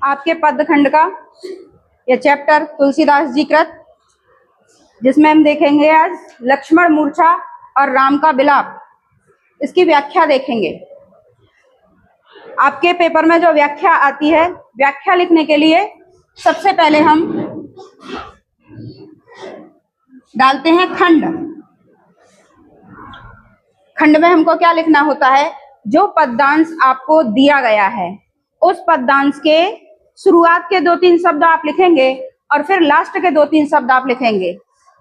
आपके पदखंड का यह चैप्टर तुलसीदास जी कृत, जिसमें हम देखेंगे आज लक्ष्मण मूर्छा और राम का विलाप, इसकी व्याख्या देखेंगे। आपके पेपर में जो व्याख्या आती है, व्याख्या लिखने के लिए सबसे पहले हम डालते हैं खंड। खंड में हमको क्या लिखना होता है? जो पद्यांश आपको दिया गया है उस पद्यांश के शुरुआत के 2-3 शब्द आप लिखेंगे और फिर लास्ट के 2-3 शब्द आप लिखेंगे।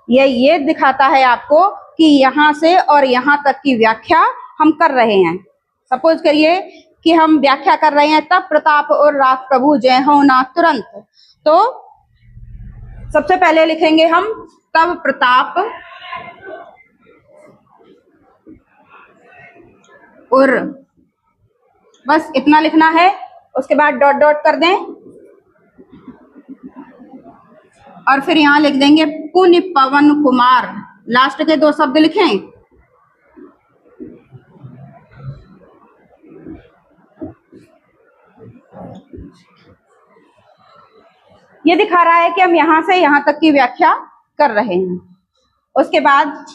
ये दिखाता है आपको कि यहाँ से और यहाँ तक की व्याख्या हम कर रहे हैं। सपोज करिए कि हम व्याख्या कर रहे हैं, तब प्रताप और राख प्रभु जय हो ना तुरंत, तो सबसे पहले लिखेंगे हम तब प्रताप और, बस इतना लिखना है। उसके बाद डॉट डॉट कर दें और फिर यहाँ लिख देंगे पुण्य पवन कुमार। लास्ट के 2 शब्द लिखें। ये दिखा रहा है कि हम यहाँ से यहाँ तक की व्याख्या कर रहे हैं। उसके बाद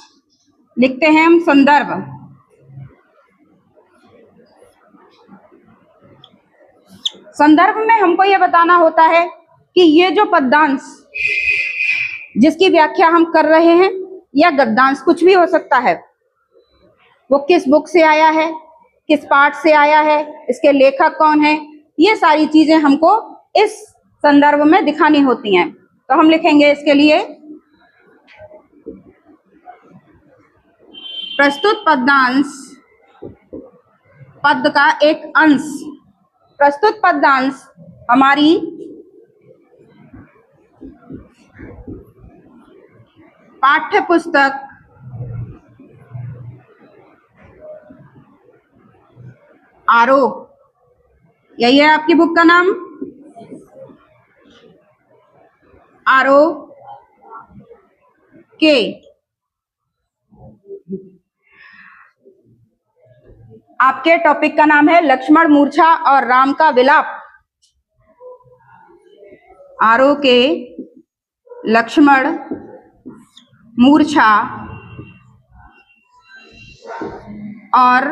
लिखते हैं हम संदर्भ। संदर्भ में हमको ये बताना होता है कि ये जो पद्यांश जिसकी व्याख्या हम कर रहे हैं या गद्यांश कुछ भी हो सकता है, वो किस बुक से आया है, किस पाठ से आया है, इसके लेखक कौन है, ये सारी चीजें हमको इस संदर्भ में दिखानी होती हैं। तो हम लिखेंगे इसके लिए प्रस्तुत पद्यांश पद का एक अंश। प्रस्तुत पद्यांश हमारी पाठ्य पुस्तक आरोह, यही है आपकी बुक का नाम, आरोह के आपके टॉपिक का नाम है लक्ष्मण मूर्छा और राम का विलाप। आरोह के लक्ष्मण मूर्छा और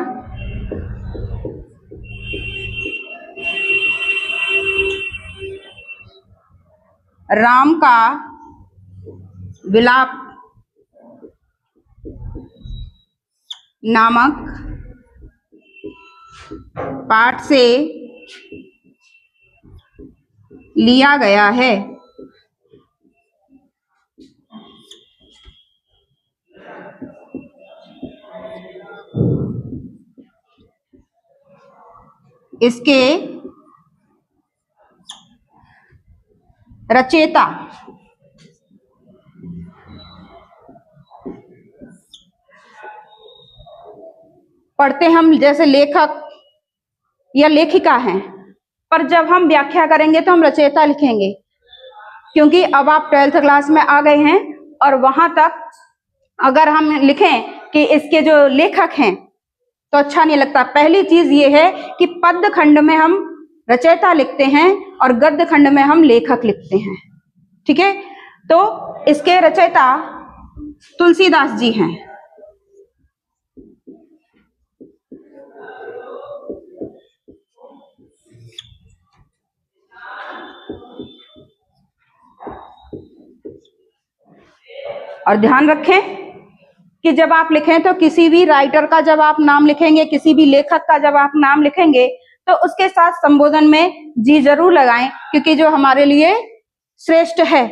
राम का विलाप नामक पाठ से लिया गया है। इसके रचयिता पढ़ते हम जैसे लेखक या लेखिका हैं, पर जब हम व्याख्या करेंगे तो हम रचयिता लिखेंगे, क्योंकि अब आप 12th क्लास में आ गए हैं और वहां तक अगर हम लिखें कि इसके जो लेखक हैं तो अच्छा नहीं लगता। पहली चीज ये है कि पद्य खंड में हम रचयिता लिखते हैं और गद्य खंड में हम लेखक लिखते हैं। ठीक है, तो इसके रचयिता तुलसीदास जी हैं। और ध्यान रखें कि जब आप लिखें तो किसी भी राइटर का जब आप नाम लिखेंगे, किसी भी लेखक का जब आप नाम लिखेंगे तो उसके साथ संबोधन में जी जरूर लगाएं, क्योंकि जो हमारे लिए श्रेष्ठ है,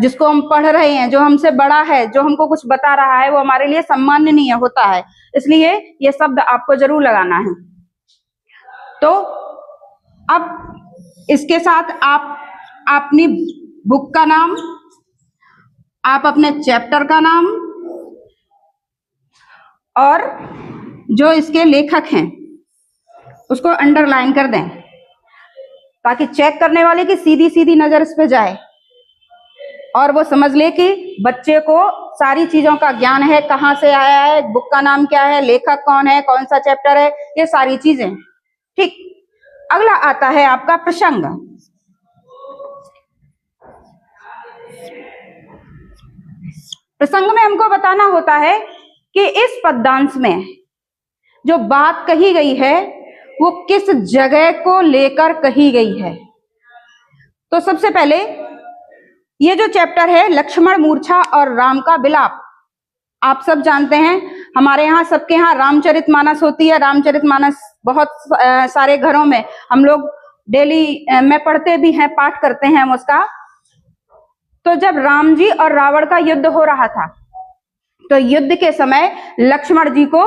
जिसको हम पढ़ रहे हैं, जो हमसे बड़ा है, जो हमको कुछ बता रहा है, वो हमारे लिए सम्माननीय होता है। इसलिए ये शब्द आपको जरूर लगाना है। तो अब इसके साथ आप अपनी बुक का नाम, आप अपने चैप्टर का नाम और जो इसके लेखक हैं उसको अंडरलाइन कर दें, ताकि चेक करने वाले की सीधी सीधी नजर इस पे जाए और वो समझ ले कि बच्चे को सारी चीजों का ज्ञान है, कहाँ से आया है, बुक का नाम क्या है, लेखक कौन है, कौन सा चैप्टर है, ये सारी चीजें। ठीक, अगला आता है आपका प्रसंग। प्रसंग में हमको बताना होता है कि इस पद्यांश में जो बात कही गई है वो किस जगह को लेकर कही गई है। तो सबसे पहले ये जो चैप्टर है लक्ष्मण मूर्छा और राम का विलाप, आप सब जानते हैं हमारे यहाँ सबके यहाँ रामचरितमानस होती है। रामचरितमानस बहुत सारे घरों में हम लोग डेली में पढ़ते भी हैं, पाठ करते हैं हम उसका। तो जब राम जी और रावण का युद्ध हो रहा था तो युद्ध के समय लक्ष्मण जी को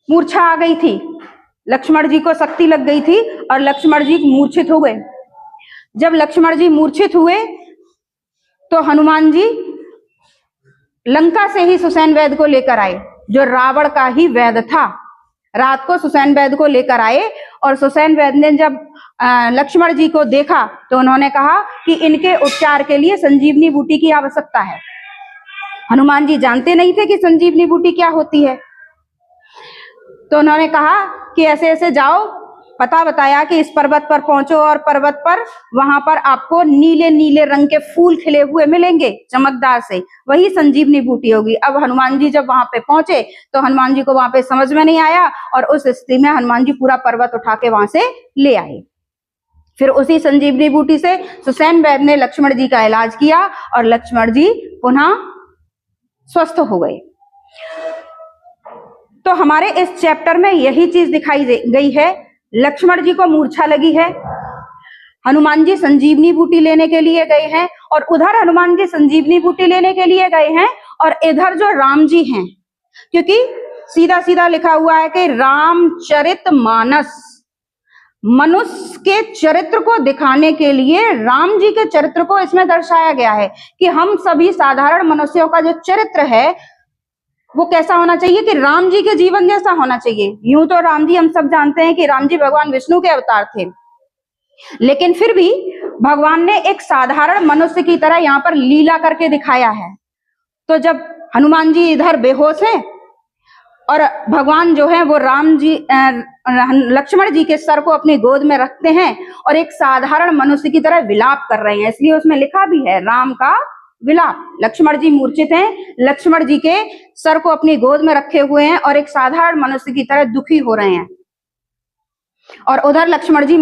मूर्छा आ गई थी, लक्ष्मण जी को शक्ति लग गई थी और लक्ष्मण जी मूर्छित हो गए। जब लक्ष्मण जी मूर्छित हुए तो हनुमान जी लंका से ही सुसैन वैद्य को लेकर आए, जो रावण का ही वैद्य था। रात को सुसैन वैद्य को लेकर आए और सुसैन वैद्य ने जब लक्ष्मण जी को देखा तो उन्होंने कहा कि इनके उपचार के लिए संजीवनी बूटी की आवश्यकता है। हनुमान जी जानते नहीं थे कि संजीवनी बूटी क्या होती है, तो उन्होंने कहा कि ऐसे ऐसे जाओ, पता बताया कि इस पर्वत पर पहुंचो और पर्वत पर वहां पर आपको नीले नीले रंग के फूल खिले हुए मिलेंगे चमकदार से, वही संजीवनी बूटी होगी। अब हनुमान जी जब वहां पे पहुंचे तो हनुमान जी को वहां पे समझ में नहीं आया और उस स्थिति में हनुमान जी पूरा पर्वत उठा के वहां से ले आए। फिर उसी संजीवनी बूटी से सुसैन वैद्य ने लक्ष्मण जी का इलाज किया और लक्ष्मण जी पुनः स्वस्थ हो गए। तो हमारे इस चैप्टर में यही चीज दिखाई गई है। लक्ष्मण जी को मूर्छा लगी है, हनुमान जी संजीवनी बूटी लेने के लिए गए हैं और उधर हनुमान जी संजीवनी बूटी लेने के लिए गए हैं और इधर जो राम जी हैं, क्योंकि सीधा सीधा लिखा हुआ है कि रामचरितमानस, मनुष्य के चरित्र को दिखाने के लिए राम जी के चरित्र को इसमें दर्शाया गया है कि हम सभी साधारण मनुष्यों का जो चरित्र है वो कैसा होना चाहिए कि राम जी के जीवन जैसा होना चाहिए। यूं तो राम जी हम सब जानते हैं कि राम जी भगवान विष्णु के अवतार थे, लेकिन फिर भी भगवान ने एक साधारण मनुष्य की तरह यहाँ पर लीला करके दिखाया है। तो जब हनुमान जी इधर बेहोश हैं और भगवान जो है वो राम जी लक्ष्मण जी के सर को अपनी गोद में रखते हैं और एक साधारण मनुष्य की तरह विलाप कर रहे हैं, इसलिए उसमें लिखा भी है राम का विलाप। लक्ष्मण जी मूर्छित हैं, लक्ष्मण जी के सर को अपनी गोद में रखे हुए हैं और एक साधारण मनुष्य की तरह दुखी हो रहे हैं और उधर लक्ष्मण जी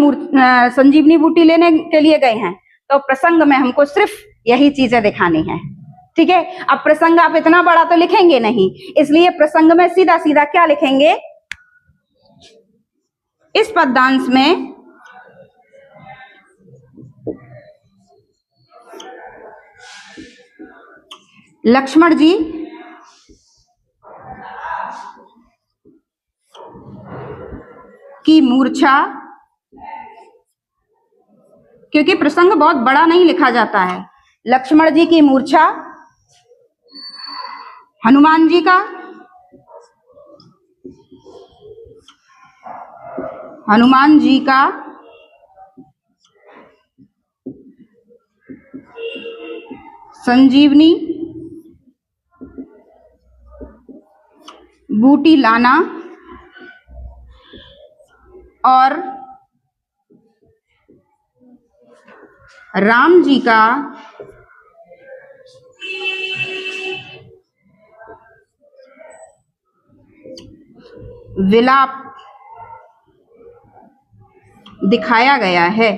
संजीवनी बूटी लेने के लिए गए हैं। तो प्रसंग में हमको सिर्फ यही चीजें दिखानी है, ठीक है। अब प्रसंग आप इतना बड़ा तो लिखेंगे नहीं, इसलिए प्रसंग में सीधा सीधा क्या लिखेंगे, इस पद्यांश में लक्ष्मण जी की मूर्छा, क्योंकि प्रसंग बहुत बड़ा नहीं लिखा जाता है, लक्ष्मण जी की मूर्छा, हनुमान जी का संजीवनी बूटी लाना और राम जी का विलाप दिखाया गया है।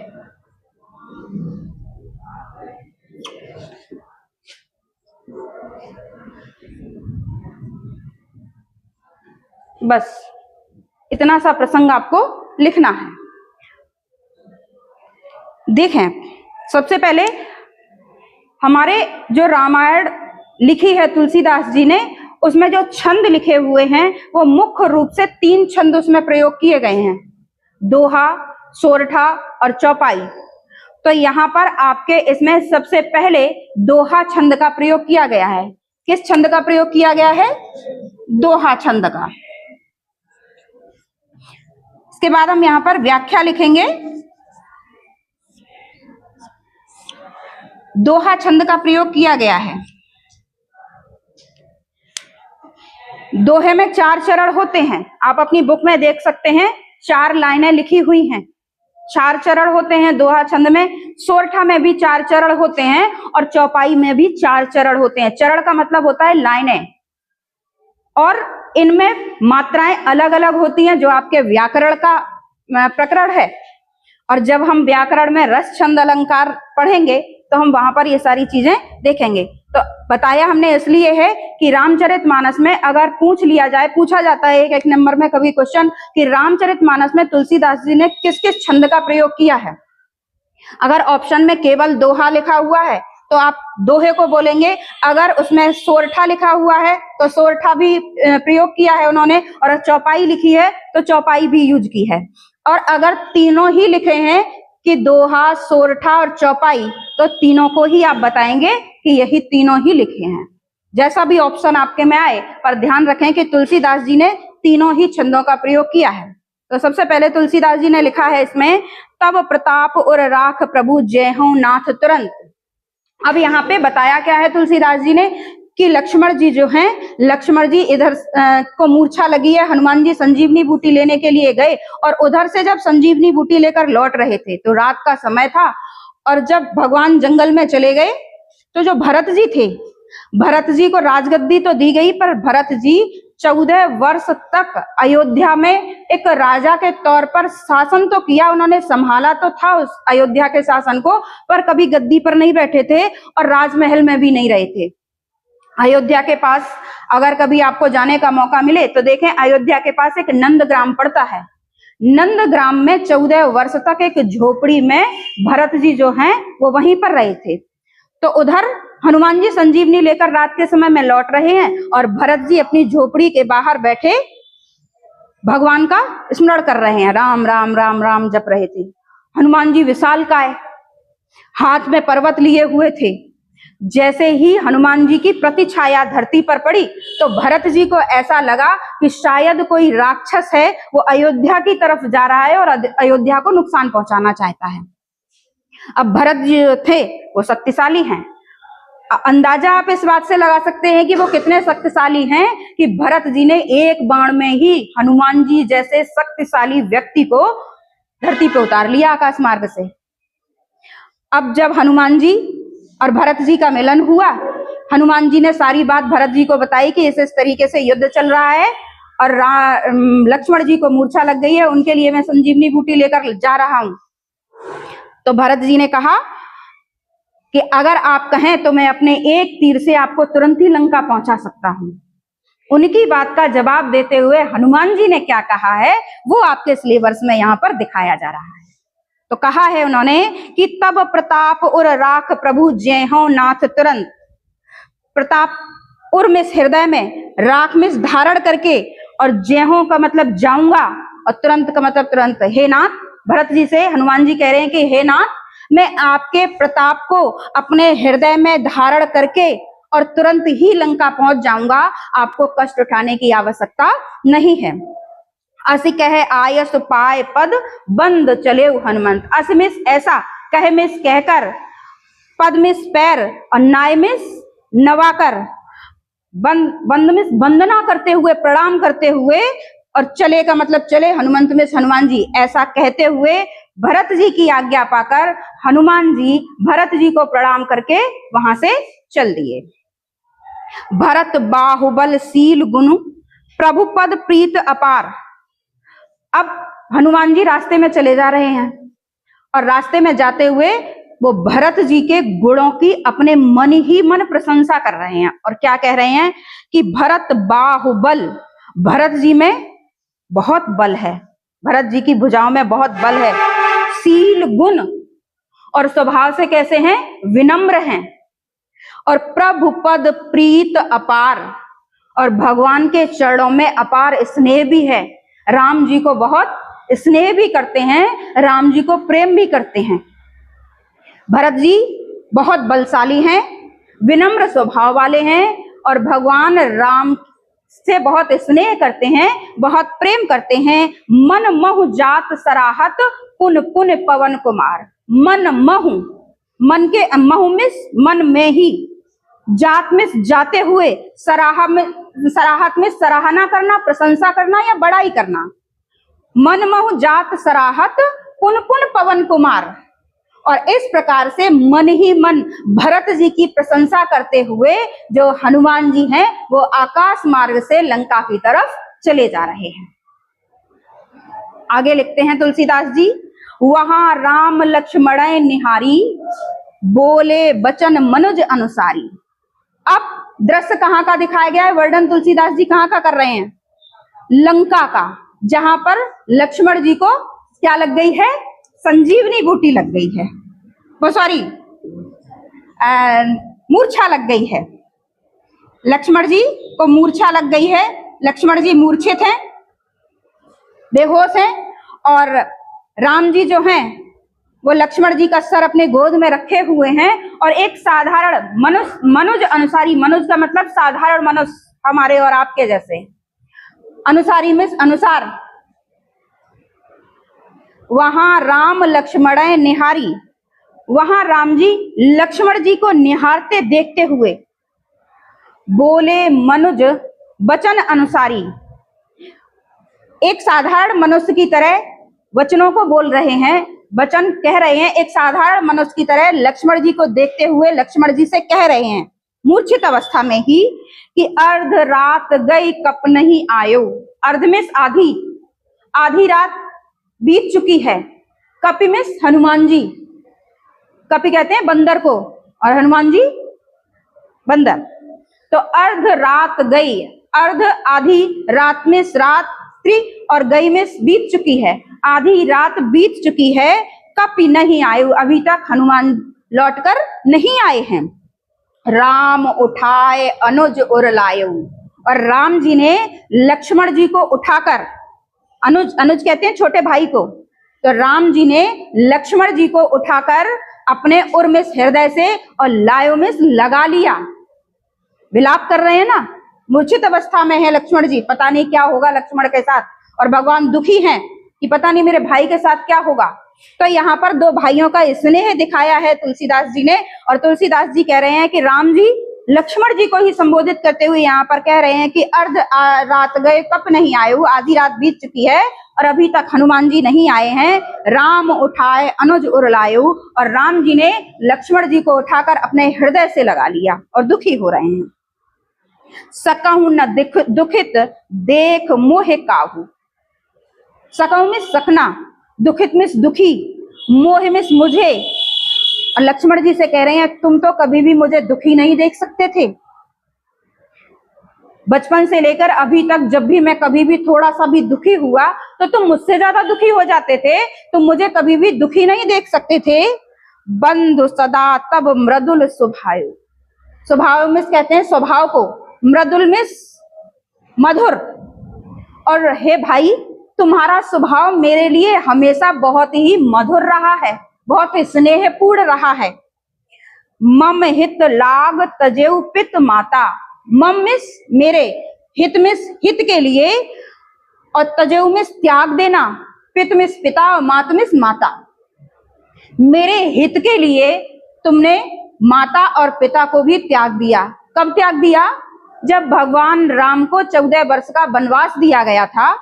बस इतना सा प्रसंग आपको लिखना है। देखें, सबसे पहले हमारे जो रामायण लिखी है तुलसीदास जी ने, उसमें जो छंद लिखे हुए हैं वो मुख्य रूप से 3 छंद उसमें प्रयोग किए गए हैं, दोहा, सोरठा और चौपाई। तो यहाँ पर आपके इसमें सबसे पहले दोहा छंद का प्रयोग किया गया है। किस छंद का प्रयोग किया गया है? दोहा छंद का। इसके बाद हम यहाँ पर व्याख्या लिखेंगे। दोहा छंद का प्रयोग किया गया है। दोहे में 4 चरण होते हैं, आप अपनी बुक में देख सकते हैं 4 लाइनें लिखी हुई हैं, 4 चरण होते हैं दोहा छंद में, सोरठा में भी 4 चरण होते हैं और चौपाई में भी 4 चरण होते हैं। चरण का मतलब होता है लाइनें, और इनमें मात्राएं अलग अलग होती हैं जो आपके व्याकरण का प्रकरण है। और जब हम व्याकरण में रस छंद अलंकार पढ़ेंगे तो हम वहां पर ये सारी चीजें देखेंगे। तो बताया हमने इसलिए है कि रामचरितमानस में अगर पूछा जाता है एक नंबर में कभी क्वेश्चन कि रामचरितमानस में तुलसीदास जी ने किस किस छंद का प्रयोग किया है। अगर ऑप्शन में केवल दोहा लिखा हुआ है तो आप दोहे को बोलेंगे, अगर उसमें सोरठा लिखा हुआ है तो सोरठा भी प्रयोग किया है उन्होंने, और चौपाई लिखी है तो चौपाई भी यूज की है। और अगर तीनों ही लिखे हैं कि दोहा, सोरठा और चौपाई, तो तीनों को ही आप बताएंगे कि यही तीनों ही लिखे हैं। जैसा भी ऑप्शन आपके में आए, पर ध्यान रखें कि तुलसीदास जी ने तीनों ही छंदों का प्रयोग किया है। तो सबसे पहले तुलसीदास जी ने लिखा है इसमें, तब प्रताप उर राख प्रभु जय हो नाथ तुरंत। अब यहाँ पे बताया क्या है तुलसीदास जी ने कि लक्ष्मण जी जो हैं, लक्ष्मण जी इधर को मूर्छा लगी है, हनुमान जी संजीवनी बूटी लेने के लिए गए, और उधर से जब संजीवनी बूटी लेकर लौट रहे थे तो रात का समय था, और जब भगवान जंगल में चले गए तो जो भरत जी थे, भरत जी को राजगद्दी तो दी गई, पर भरत जी 14 वर्ष तक अयोध्या में एक राजा के तौर पर शासन तो किया, उन्होंने संभाला तो था उस अयोध्या के शासन को, पर कभी गद्दी पर नहीं बैठे थे और राजमहल में भी नहीं रहे थे। अयोध्या के पास अगर कभी आपको जाने का मौका मिले तो देखें, अयोध्या के पास एक नंदग्राम पड़ता है। नंदग्राम में 14 वर्ष तक एक झोपड़ी में भरत जी जो हैं वो वहीं पर रहे थे। तो उधर हनुमान जी संजीवनी लेकर रात के समय में लौट रहे हैं और भरत जी अपनी झोपड़ी के बाहर बैठे भगवान का स्मरण कर रहे हैं, राम राम राम राम जप रहे थे। हनुमान जी विशालकाय हाथ में पर्वत लिए हुए थे। जैसे ही हनुमान जी की प्रतिछाया धरती पर पड़ी तो भरत जी को ऐसा लगा कि शायद कोई राक्षस है, वो अयोध्या की तरफ जा रहा है और अयोध्या को नुकसान पहुंचाना चाहता है। अब भरत जी जो थे वो शक्तिशाली हैं। अंदाजा आप इस बात से लगा सकते हैं कि वो कितने शक्तिशाली हैं कि भरत जी ने एक बाण में ही हनुमान जी जैसे शक्तिशाली व्यक्ति को धरती पे उतार लिया आकाश मार्ग से। अब जब हनुमान जी और भरत जी का मिलन हुआ, हनुमान जी ने सारी बात भरत जी को बताई कि इस तरीके से युद्ध चल रहा है और लक्ष्मण जी को मूर्छा लग गई है, उनके लिए मैं संजीवनी बूटी लेकर जा रहा हूं। तो भरत जी ने कहा कि अगर आप कहें तो मैं अपने एक तीर से आपको तुरंत ही लंका पहुंचा सकता हूं। उनकी बात का जवाब देते हुए हनुमान जी ने क्या कहा है वो आपके सिलेबस में यहाँ पर दिखाया जा रहा है। तो कहा है उन्होंने कि तब प्रताप उर राख प्रभु जय हो नाथ तुरंत। प्रताप उर में हृदय में, राख में धारण करके, और जय हो का मतलब जाऊंगा और तुरंत का मतलब तुरंत। हे नाथ, भरत जी से हनुमान जी कह रहे हैं कि हे नाथ, मैं आपके प्रताप को अपने हृदय में धारण करके और तुरंत ही लंका पहुंच जाऊंगा, आपको कष्ट उठाने की आवश्यकता नहीं है। असि कहे आयस पाए पद बंद चले हनुमंत। अस मिस ऐसा, कहे मिस कहकर, पद मिस पैर और नाय मिस नवाकर, बंद मिस वंदना करते हुए, प्रणाम करते हुए, और चले का मतलब चले, हनुमंत मिस हनुमान जी, ऐसा कहते हुए भरत जी की आज्ञा पाकर हनुमान जी भरत जी को प्रणाम करके वहां से चल दिए। भरत बाहुबल शील गुण प्रभु पद प्रीत अपार। अब हनुमान जी रास्ते में चले जा रहे हैं और रास्ते में जाते हुए वो भरत जी के गुणों की अपने मन ही मन प्रशंसा कर रहे हैं और क्या कह रहे हैं कि भरत बाहुबल, भरत जी में बहुत बल है, भरत जी की भुजाओं में बहुत बल है। शील गुण, और स्वभाव से कैसे हैं, विनम्र हैं। और प्रभु पद प्रीत अपार, और भगवान के चरणों में अपार स्नेह भी है। राम जी को बहुत स्नेह भी करते हैं, राम जी को प्रेम भी करते हैं। भरत जी बहुत बलशाली हैं, विनम्र स्वभाव वाले हैं और भगवान राम से बहुत स्नेह करते हैं, बहुत प्रेम करते हैं। मन महु जात सराहत पुन पुन पवन कुमार। मन महु, मन के महु में मन में ही, जात में जाते हुए, सराहत में सराहना करना, प्रशंसा करना या बड़ाई करना। मनमोह जात सराहत पुन पुन पवन कुमार। और इस प्रकार से मन ही मन भरत जी की प्रशंसा करते हुए जो हनुमान जी हैं वो आकाश मार्ग से लंका की तरफ चले जा रहे हैं। आगे लिखते हैं तुलसीदास जी, वहां राम लक्ष्मण निहारी बोले बचन मनुज अनुसारी। अब दृश्य कहाँ का दिखाया गया है, वर्णन तुलसीदास जी कहाँ का कर रहे हैं, लंका का, जहां पर लक्ष्मण जी को क्या लग गई है, संजीवनी बूटी लग गई है, वो सॉरी मूर्छा लग गई है। लक्ष्मण जी को मूर्छा लग गई है, लक्ष्मण जी मूर्छित हैं, बेहोश हैं, और राम जी जो हैं वो लक्ष्मण जी का सर अपने गोद में रखे हुए हैं और एक साधारण मनुज अनुसारी, मनुज का मतलब साधारण मनुष्य, हमारे और आपके जैसे, अनुसारी में अनुसार, वहां राम लक्ष्मण निहारी, वहां राम जी लक्ष्मण जी को निहारते देखते हुए बोले मनुज वचन अनुसारी, एक साधारण मनुष्य की तरह वचनों को बोल रहे हैं, वचन कह रहे हैं, एक साधारण मनुष्य की तरह लक्ष्मण जी को देखते हुए लक्ष्मण जी से कह रहे हैं मूर्छित अवस्था में ही कि अर्ध रात गई कप नहीं आयो। अर्ध में आधी, आधी रात बीत चुकी है। कपि में हनुमान जी, कपि कहते हैं बंदर को और हनुमान जी बंदर। तो अर्ध रात गई, अर्ध आधी, रात में रात्रि और गई में बीत चुकी है, आधी रात बीत चुकी है, कपि नहीं आयु, अभी तक हनुमान लौटकर नहीं आए हैं। राम उठाए अनुज उर लायु, और राम जी ने लक्ष्मण जी को उठाकर, अनुज, अनुज कहते हैं छोटे भाई को, तो राम जी ने लक्ष्मण जी को उठाकर अपने उर में हृदय से और लायो में लगा लिया। विलाप कर रहे हैं ना, मूर्छित अवस्था में है लक्ष्मण जी, पता नहीं क्या होगा लक्ष्मण के साथ, और भगवान दुखी हैं कि पता नहीं मेरे भाई के साथ क्या होगा। तो यहाँ पर दो भाइयों का स्नेह दिखाया है तुलसीदास जी ने, और तुलसीदास जी कह रहे हैं कि राम जी लक्ष्मण जी को ही संबोधित करते हुए यहाँ पर कह रहे हैं कि अर्ध रात गए कप नहीं आए, आधी रात बीत चुकी है और अभी तक हनुमान जी नहीं आए हैं। राम उठाए अनुज उर लायु, और राम जी ने लक्ष्मण जी को उठाकर अपने हृदय से लगा लिया और दुखी हो रहे हैं। सकहु न दुखित देख मोह काहू, सकहु में सकना, दुखित में दुखी, मोह में मुझे, और लक्ष्मण जी से कह रहे हैं तुम तो कभी भी मुझे दुखी नहीं देख सकते थे। बचपन से लेकर अभी तक जब भी मैं कभी भी थोड़ा सा भी दुखी हुआ तो तुम मुझसे ज्यादा दुखी हो जाते थे, तुम मुझे कभी भी दुखी नहीं देख सकते थे। बंधु सदा तब मृदुल स्वभाव, स्वभाव में कहते हैं स्वभाव को, मृदुल में मधुर, और हे भाई तुम्हारा स्वभाव मेरे लिए हमेशा बहुत ही मधुर रहा है, बहुत स्नेहपूर्ण रहा है। मम हित लाग तजेउ पित माता, मम मिस मेरे, हित मिस हित के लिए, और तजेउ मिस त्याग देना, पित मिस पिता और मात मिस माता। मेरे हित के लिए तुमने माता और पिता को भी त्याग दिया। कब त्याग दिया? जब भगवान राम को 14 वर्ष का वनवास दिया गया था।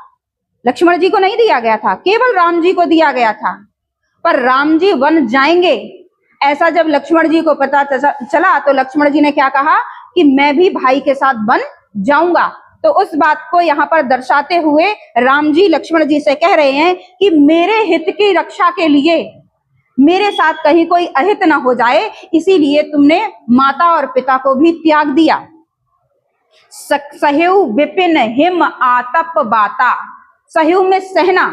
लक्ष्मण जी को नहीं दिया गया था, केवल राम जी को दिया गया था। पर राम जी वन जाएंगे ऐसा जब लक्ष्मण जी को पता चला तो लक्ष्मण जी ने क्या कहा कि मैं भी भाई के साथ वन जाऊंगा। तो उस बात को यहाँ पर दर्शाते हुए राम जी लक्ष्मण जी से कह रहे हैं कि मेरे हित की रक्षा के लिए मेरे साथ कहीं कोई अहित ना हो जाए, इसीलिए तुमने माता और पिता को भी त्याग दिया। सह्यु विपिन हिम आतप बाता, सह्यु में सहना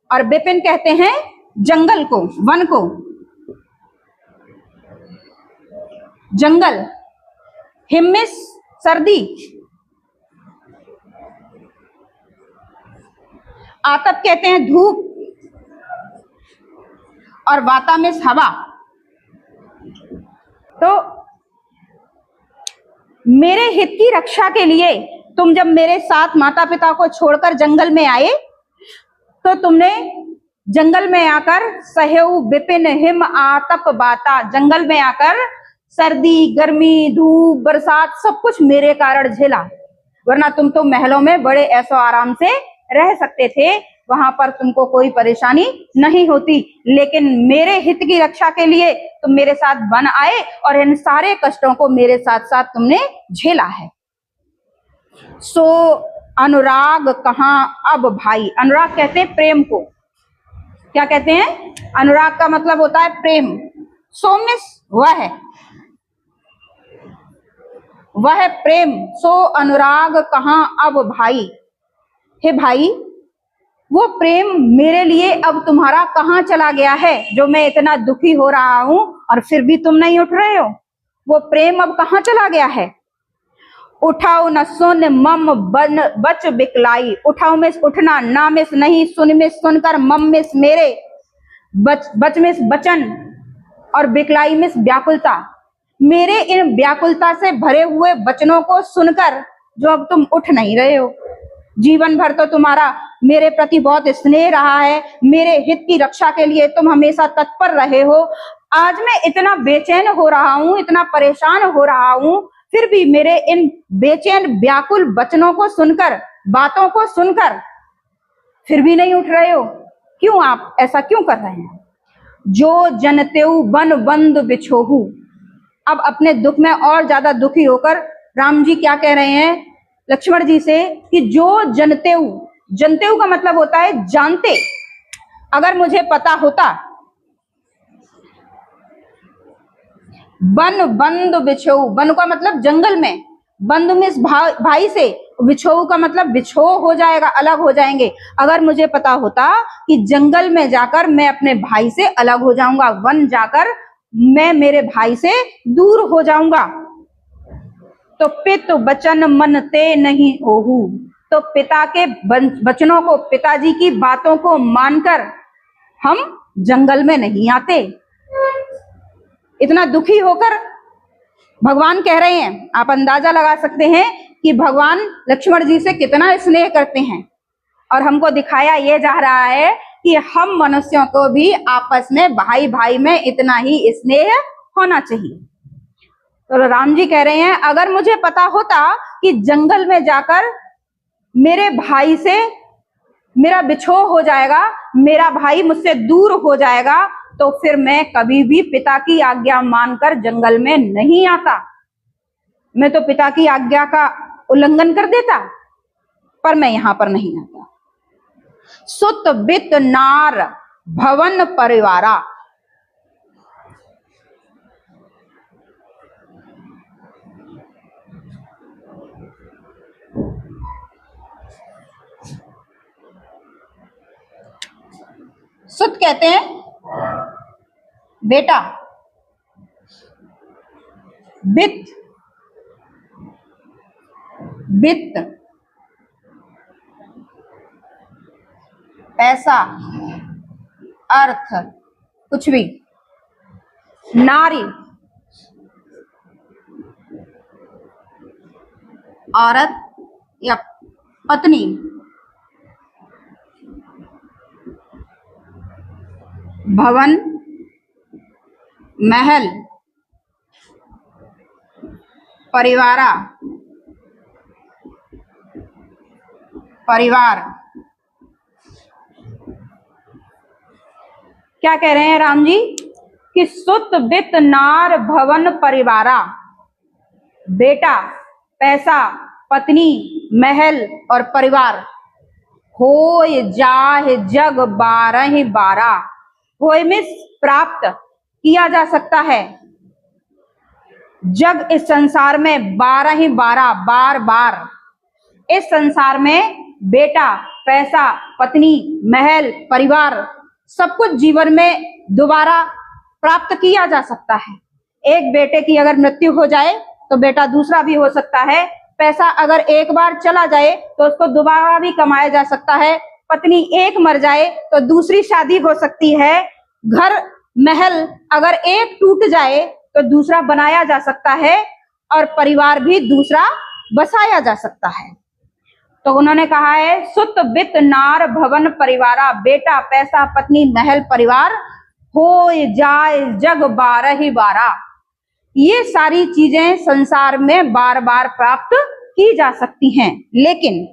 और विपिन कहते हैं जंगल को, वन को, जंगल, हिम में सर्दी, आतप कहते हैं धूप, और वाता में हवा। तो मेरे हित की रक्षा के लिए तुम जब मेरे साथ माता पिता को छोड़कर जंगल में आए तो तुमने जंगल में आकर सह्यु विपिन हिम आतप बाता, जंगल में आकर सर्दी, गर्मी, धूप, बरसात सब कुछ मेरे कारण झेला, वरना तुम तो महलों में बड़े ऐशो आराम से रह सकते थे। वहां पर तुमको कोई परेशानी नहीं होती, लेकिन मेरे हित की रक्षा के लिए तुम मेरे साथ बन आए और इन सारे कष्टों को मेरे साथ साथ तुमने झेला है। सो अनुराग कहाँ अब भाई। अनुराग कहते हैं प्रेम को। क्या कहते हैं? अनुराग का मतलब होता है प्रेम। सो मिस वह प्रेम। सो अनुराग कहाँ अब भाई। हे भाई, वो प्रेम मेरे लिए अब तुम्हारा कहाँ चला गया है, जो मैं इतना दुखी हो रहा हूं और फिर भी तुम नहीं उठ रहे हो। वो प्रेम अब कहाँ चला गया है। उठाओ न सुन मम बन बच बिकलाई। उठाओ में उठना, ना मिस नहीं, सुन में सुनकर, मम मिस मेरे, बच मिस बचन और बिकलाई मिस व्याकुलता। मेरे इन व्याकुलता से भरे हुए वचनों को सुनकर जो अब तुम उठ नहीं रहे हो। जीवन भर तो तुम्हारा मेरे प्रति बहुत स्नेह रहा है, मेरे हित की रक्षा के लिए तुम हमेशा तत्पर रहे हो। आज मैं इतना बेचैन हो रहा हूं, इतना परेशान हो रहा हूं, फिर भी मेरे इन बेचैन व्याकुल वचनों को सुनकर, बातों को सुनकर फिर भी नहीं उठ रहे हो। क्यों? आप ऐसा क्यों कर रहे हैं? जो जनतेऊ बन बंद बिछोहू। अब अपने दुख में और ज्यादा दुखी होकर राम जी क्या कह रहे हैं लक्ष्मण जी से कि जो जनतेऊ, जनतेऊ का मतलब होता है जानते। अगर मुझे पता होता, बन बंद बिछोहू, बन का मतलब जंगल में, बंद में इस भाई से, बिछोहू का मतलब बिछो हो जाएगा, अलग हो जाएंगे। अगर मुझे पता होता कि जंगल में जाकर मैं अपने भाई से अलग हो जाऊंगा, वन जाकर मैं मेरे भाई से दूर हो जाऊंगा, तो पित वचन मनते नहीं होहू। तो पिता के वचनों को, पिताजी की बातों को मानकर हम जंगल में नहीं आते। इतना दुखी होकर भगवान कह रहे हैं। आप अंदाजा लगा सकते हैं कि भगवान लक्ष्मण जी से कितना स्नेह करते हैं, और हमको दिखाया ये जा रहा है कि हम मनुष्यों को भी आपस में, भाई भाई में इतना ही स्नेह होना चाहिए। तो राम जी कह रहे हैं अगर मुझे पता होता कि जंगल में जाकर मेरे भाई से मेरा बिछोह हो जाएगा, मेरा भाई मुझसे दूर हो जाएगा, तो फिर मैं कभी भी पिता की आज्ञा मानकर जंगल में नहीं आता। मैं तो पिता की आज्ञा का उल्लंघन कर देता, पर मैं यहां पर नहीं आता। सुत बित नार भवन परिवारा। सुत कहते हैं बेटा, बित, वित्त, पैसा, अर्थ, कुछ भी। नारी, औरत या पत्नी। भवन, महल, परिवारा, परिवार। क्या कह रहे हैं राम जी कि सुत वित्त नार भवन परिवारा। बेटा, पैसा, पत्नी, महल और परिवार। होय जाह जग 12 होय में प्राप्त किया जा सकता है। जग इस संसार में 12 बार बार। इस संसार में बेटा, पैसा, पत्नी, महल, परिवार सब कुछ जीवन में दोबारा प्राप्त किया जा सकता है। एक बेटे की अगर मृत्यु हो जाए तो बेटा दूसरा भी हो सकता है। पैसा अगर एक बार चला जाए तो उसको दोबारा भी कमाया जा सकता है। पत्नी एक मर जाए तो दूसरी शादी हो सकती है। घर, महल अगर एक टूट जाए तो दूसरा बनाया जा सकता है, और परिवार भी दूसरा बसाया जा सकता है। तो उन्होंने कहा है सुत वित्त नार भवन परिवारा। बेटा, पैसा, पत्नी, महल, परिवार। होय जाय जग 12 ये सारी चीजें संसार में बार बार प्राप्त की जा सकती हैं, लेकिन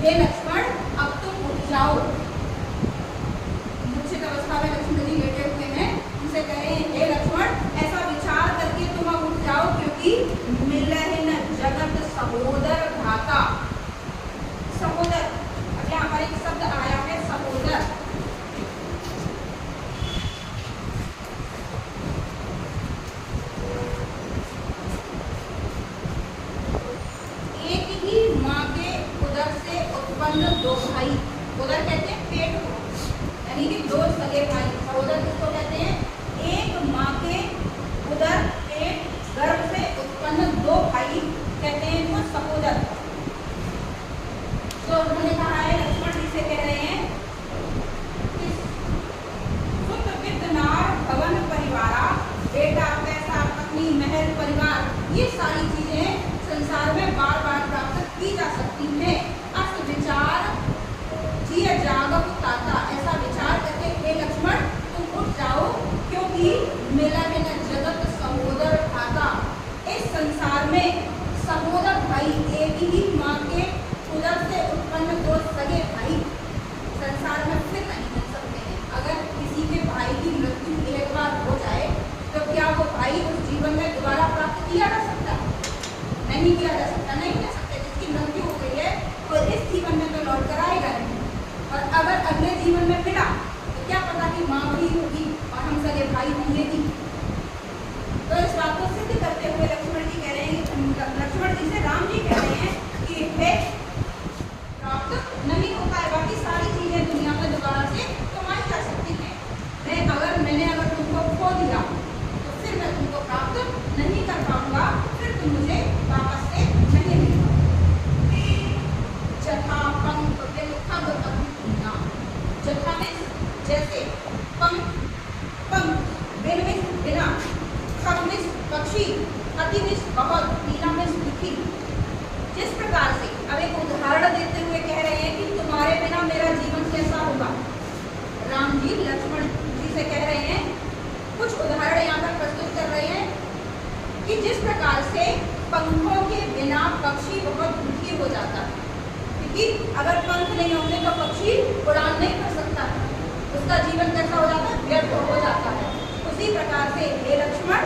हे लक्ष्मण अब तुम उठ जाओ। मूर्छित अवस्था में लक्ष्मण जी लेटे हुए हैं, उनसे कह रहे हैं हे लक्ष्मण ऐसा विचार करके तुम अब उठ जाओ, क्योंकि मिलहि न जगत सहोदर भ्राता। सहोदर, अब यहाँ पर एक शब्द आया है सहोदर। एक ही माँ के उदर से उत्पन्न दो भाई, उदर कहते हैं पेट को, यानी कि दो सगे भाई। सहोदर किसको कहते हैं? एक माँ के उदर पेट गर्भ से उत्पन्न दो भाई कहते हैं इनको सहोदर। तो उन्होंने कहा है, लक्ष्मण जी से कह रहे हैं कि सुत विद्ध नार भवन परिवारा, बेटा पैसा पत्नी महल परिवार, ये सारी चीजें संसार में बार बार प्राप्त की जा सकती हैं। अस विचार जिय जागत ताता, ऐसा विचार करके हे लक्ष्मण तुम उठ जाओ, क्योंकि मिला है न जगत सहोदर भ्राता। इस संसार में सहोदर भाई, एक ही माँ के उदर से उत्पन्न दो सगे भाई संसार में फिर नहीं मिल सकते हैं। अगर किसी के भाई की मृत्यु एक बार हो जाए तो क्या वो भाई उस जीवन में दोबारा प्राप्त किया जा सकता है? नहीं किया जा सकता, नहीं कर सकते। जिसकी मृत्यु हो गई है वो इस जीवन में तो लौट कर आएगा नहीं, और अगर अगले जीवन में मिला तो क्या पता कि माँ भी होगी और हम सगे भाई होंगे भी। तो इस बात को सिद्ध करते हुए लक्ष्मण जी कह रहे हैं, लक्ष्मण जी से राम जी कह रहे हैं कि हे प्राप्त नहीं हो पाएगा कि सारी चीजें दुनिया में दोबारा से कमाई जा सकती हैं। मैंने अगर तुमको खो दिया तो फिर मैं तुमको प्राप्त नहीं कर पाऊंगा, फिर तुम मुझे वापस से नहीं मिल पाओगे। जथा पंख खग अभिना, जथा में जैसे, पंख पंख, बिन में बिना, खग में पक्षी, अति में बहुत, मीना में दुखी। जिस प्रकार से, अब एक उदाहरण देते हुए कह रहे हैं कि तुम्हारे बिना मेरा जीवन कैसा होगा। राम जी लक्ष्मण जी से कह रहे हैं, कुछ उदाहरण यहाँ पर प्रस्तुत कर रहे हैं कि जिस प्रकार से पंखों के बिना पक्षी बहुत दुखी हो जाता है, क्योंकि अगर पंख नहीं होंगे तो पक्षी उड़ान नहीं कर सकता है, उसका जीवन कैसा हो जाता है? व्यर्थ हो जाता है। उसी प्रकार से हे लक्ष्मण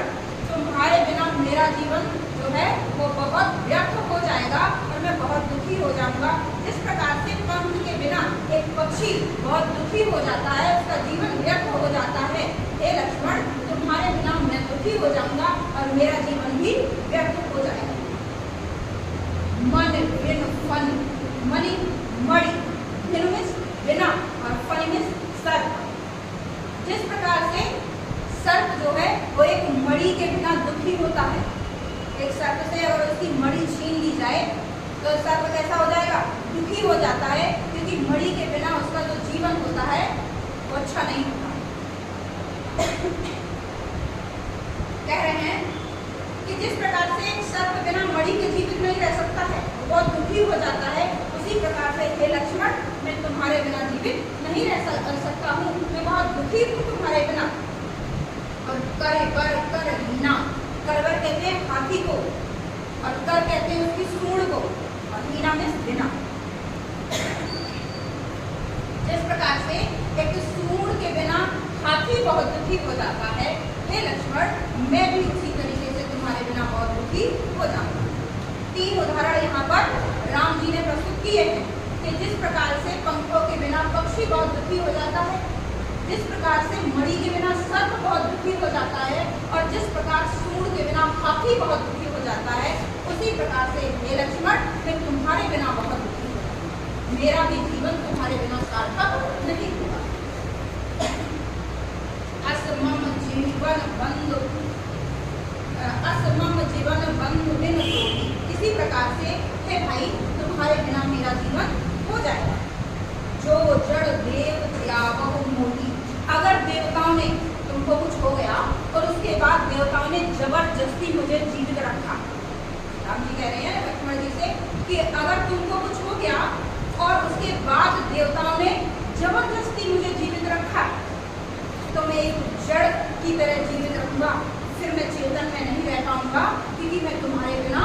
तुम्हारे बिना मेरा जीवन जो है वो बहुत व्यर्थ हो जाएगा और मैं बहुत दुखी हो जाऊंगा। जिस प्रकार से पंख के बिना एक पक्षी बहुत दुखी हो जाता है, उसका जीवन व्यर्थ हो जाता है, हे लक्ष्मण तुम्हारे बिना मैं दुखी हो जाऊंगा और मेरा जीवन भी व्यर्थ हो जाएगा। मन बिन फन, मणि मणि, बिना और फन में सर्प। जिस प्रकार से सर्प जो है वो एक मणि के बिना दुखी होता है, एक सर्प से अगर उसकी मणि छीन ली जाए तो सर्प कैसा हो जाएगा? दुखी हो जाता है, क्योंकि मणि के बिना उसका जो जीवन होता है वो अच्छा नहीं होता। कह रहे हैं कि जिस प्रकार से एक सर्प बिना मणि के जीवित नहीं रह सकता है, बहुत दुखी हो जाता है, उसी प्रकार से हे लक्ष्मण मैं तुम्हारे बिना जीवित नहीं रह सकता हूँ, मैं बहुत दुखी हूँ तुम्हारे बिना। और कर बर कर हीना, करवर कहते हैं हाथी को, और कर कहते हैं उसकी सूंड को, और हीना में बिना। जिस प्रकार से एक सूंड के बिना हाथी बहुत दुखी हो जाता है, हे लक्ष्मण मैं भी उसी तरीके से तुम्हारे बिना बहुत दुखी हो जाऊंगा। 3 उदाहरण यहाँ पर राम जी ने प्रस्तुत किए हैं कि जिस प्रकार से पंखों के बिना पक्षी बहुत दुखी हो जाता है, जिस प्रकार से मणि के बिना सर्प बहुत दुखी हो जाता है, और जिस प्रकार सूंड के बिना हाथी बहुत दुखी हो जाता है, उसी प्रकार से हे लक्ष्मण मैं तुम्हारे बिना बहुत दुखी हो जाऊंगा, मेरा भी जीवन तुम्हारे बिना सार्थक नहीं होगा। असमम जीवन बंधु, असमम जीवन बंधु बिन सोई। इसी प्रकार से हे भाई तुम्हारे बिना मेरा जीवन हो जाएगा। जो जड़ देव त्यागहु मोहि, अगर देवताओं ने तुमको कुछ हो गया और उसके बाद देवताओं ने जबरदस्ती मुझे जीवित रखा। राम जी कह रहे हैं लक्ष्मण जी से कि अगर तुमको कुछ हो गया और उसके बाद देवताओं ने जबरदस्ती मुझे जीवित रखा तो मैं एक जड़ की तरह जीवित रहूंगा, फिर मैं चेतन में नहीं रह पाऊंगा, क्योंकि मैं तुम्हारे बिना